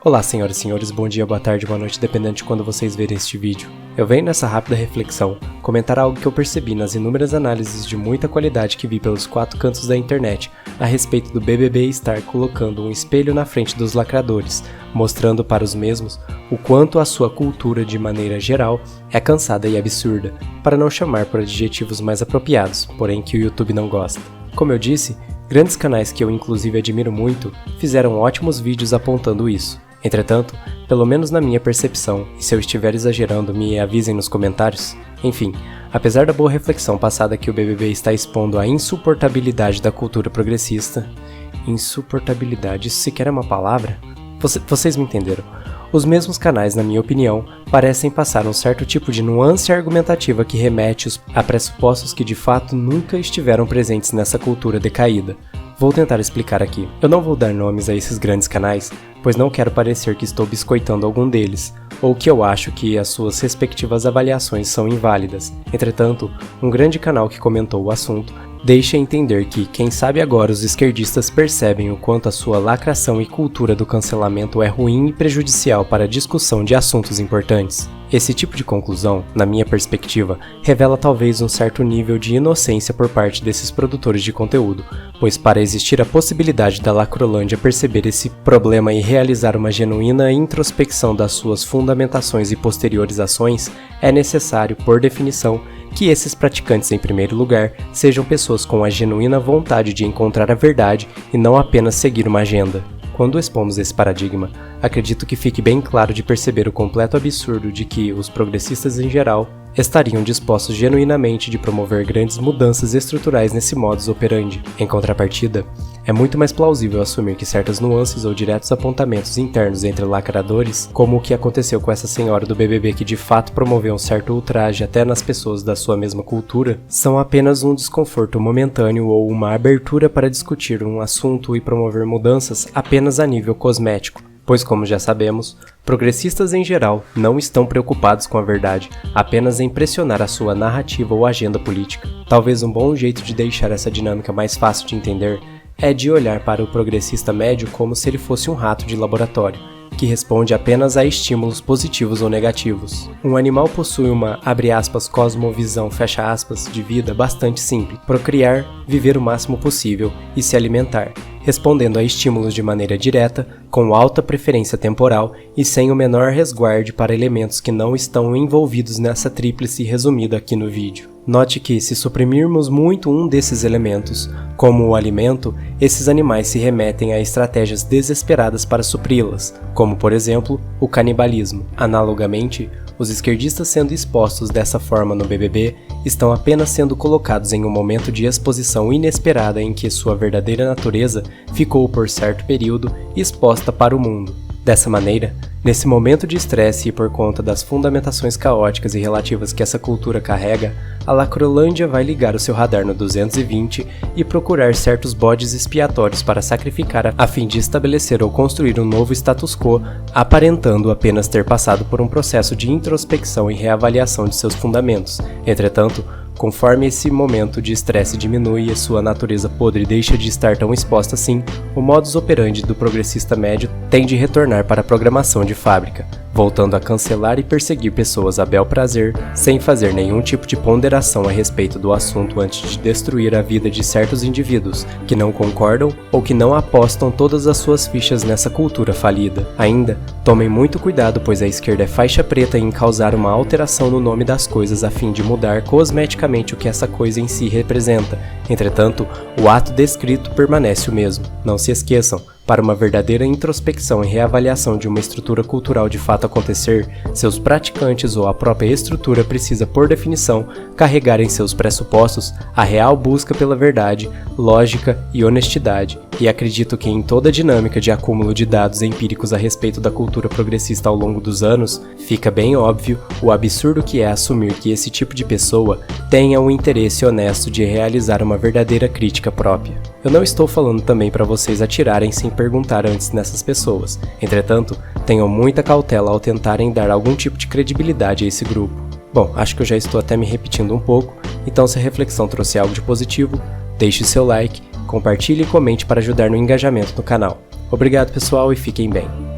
Olá senhoras e senhores, bom dia, boa tarde, boa noite, dependendo de quando vocês verem este vídeo. Eu venho nessa rápida reflexão comentar algo que eu percebi nas inúmeras análises de muita qualidade que vi pelos 4 cantos da internet a respeito do BBB estar colocando um espelho na frente dos lacradores, mostrando para os mesmos o quanto a sua cultura de maneira geral é cansada e absurda, para não chamar por adjetivos mais apropriados, porém que o YouTube não gosta. Como eu disse, grandes canais que eu inclusive admiro muito fizeram ótimos vídeos apontando isso. Entretanto, pelo menos na minha percepção, e se eu estiver exagerando me avisem nos comentários, enfim, apesar da boa reflexão passada que o BBB está expondo a insuportabilidade da cultura progressista, insuportabilidade, isso sequer é uma palavra? Vocês me entenderam. Os mesmos canais, na minha opinião, parecem passar um certo tipo de nuance argumentativa que remete a pressupostos que de fato nunca estiveram presentes nessa cultura decaída. Vou tentar explicar aqui. Eu não vou dar nomes a esses grandes canais, pois não quero parecer que estou biscoitando algum deles, ou que eu acho que as suas respectivas avaliações são inválidas. Entretanto, um grande canal que comentou o assunto deixa entender que, quem sabe agora os esquerdistas percebem o quanto a sua lacração e cultura do cancelamento é ruim e prejudicial para a discussão de assuntos importantes. Esse tipo de conclusão, na minha perspectiva, revela talvez um certo nível de inocência por parte desses produtores de conteúdo, pois para existir a possibilidade da Lacrolândia perceber esse problema e realizar uma genuína introspecção das suas fundamentações e posteriores ações, é necessário, por definição, que esses praticantes, em primeiro lugar, sejam pessoas com a genuína vontade de encontrar a verdade e não apenas seguir uma agenda. Quando expomos esse paradigma, acredito que fique bem claro de perceber o completo absurdo de que os progressistas em geral estariam dispostos genuinamente de promover grandes mudanças estruturais nesse modus operandi. Em contrapartida, é muito mais plausível assumir que certas nuances ou diretos apontamentos internos entre lacradores, como o que aconteceu com essa senhora do BBB que de fato promoveu um certo ultraje até nas pessoas da sua mesma cultura, são apenas um desconforto momentâneo ou uma abertura para discutir um assunto e promover mudanças apenas a nível cosmético. Pois, como já sabemos, progressistas em geral não estão preocupados com a verdade, apenas em pressionar a sua narrativa ou agenda política. Talvez um bom jeito de deixar essa dinâmica mais fácil de entender é de olhar para o progressista médio como se ele fosse um rato de laboratório, que responde apenas a estímulos positivos ou negativos. Um animal possui uma, abre aspas, cosmovisão, fecha aspas, de vida bastante simples: procriar, viver o máximo possível e se alimentar, respondendo a estímulos de maneira direta, com alta preferência temporal e sem o menor resguarde para elementos que não estão envolvidos nessa tríplice resumida aqui no vídeo. Note que, se suprimirmos muito um desses elementos, como o alimento, esses animais se remetem a estratégias desesperadas para supri-las, como por exemplo, o canibalismo. Analogamente, os esquerdistas sendo expostos dessa forma no BBB estão apenas sendo colocados em um momento de exposição inesperada em que sua verdadeira natureza ficou por certo período exposta para o mundo. Dessa maneira, nesse momento de estresse e por conta das fundamentações caóticas e relativas que essa cultura carrega, a Lacrolândia vai ligar o seu radar no 220 e procurar certos bodes expiatórios para sacrificar a fim de estabelecer ou construir um novo status quo, aparentando apenas ter passado por um processo de introspecção e reavaliação de seus fundamentos. Entretanto, conforme esse momento de estresse diminui e sua natureza podre deixa de estar tão exposta assim, o modus operandi do progressista médio tende a retornar para a programação de fábrica, voltando a cancelar e perseguir pessoas a bel prazer, sem fazer nenhum tipo de ponderação a respeito do assunto antes de destruir a vida de certos indivíduos que não concordam ou que não apostam todas as suas fichas nessa cultura falida. Ainda, tomem muito cuidado, pois a esquerda é faixa preta em causar uma alteração no nome das coisas a fim de mudar cosmeticamente o que essa coisa em si representa. Entretanto, o ato descrito permanece o mesmo. Não se esqueçam, para uma verdadeira introspecção e reavaliação de uma estrutura cultural de fato acontecer, seus praticantes ou a própria estrutura precisa, por definição, carregar em seus pressupostos a real busca pela verdade, lógica e honestidade, e acredito que em toda a dinâmica de acúmulo de dados empíricos a respeito da cultura progressista ao longo dos anos, fica bem óbvio o absurdo que é assumir que esse tipo de pessoa tenha o interesse honesto de realizar uma verdadeira crítica própria. Eu não estou falando também para vocês atirarem sem perguntar antes nessas pessoas, entretanto, tenham muita cautela ao tentarem dar algum tipo de credibilidade a esse grupo. Bom, acho que eu já estou até me repetindo um pouco, então se a reflexão trouxe algo de positivo, deixe seu like, compartilhe e comente para ajudar no engajamento no canal. Obrigado pessoal e fiquem bem.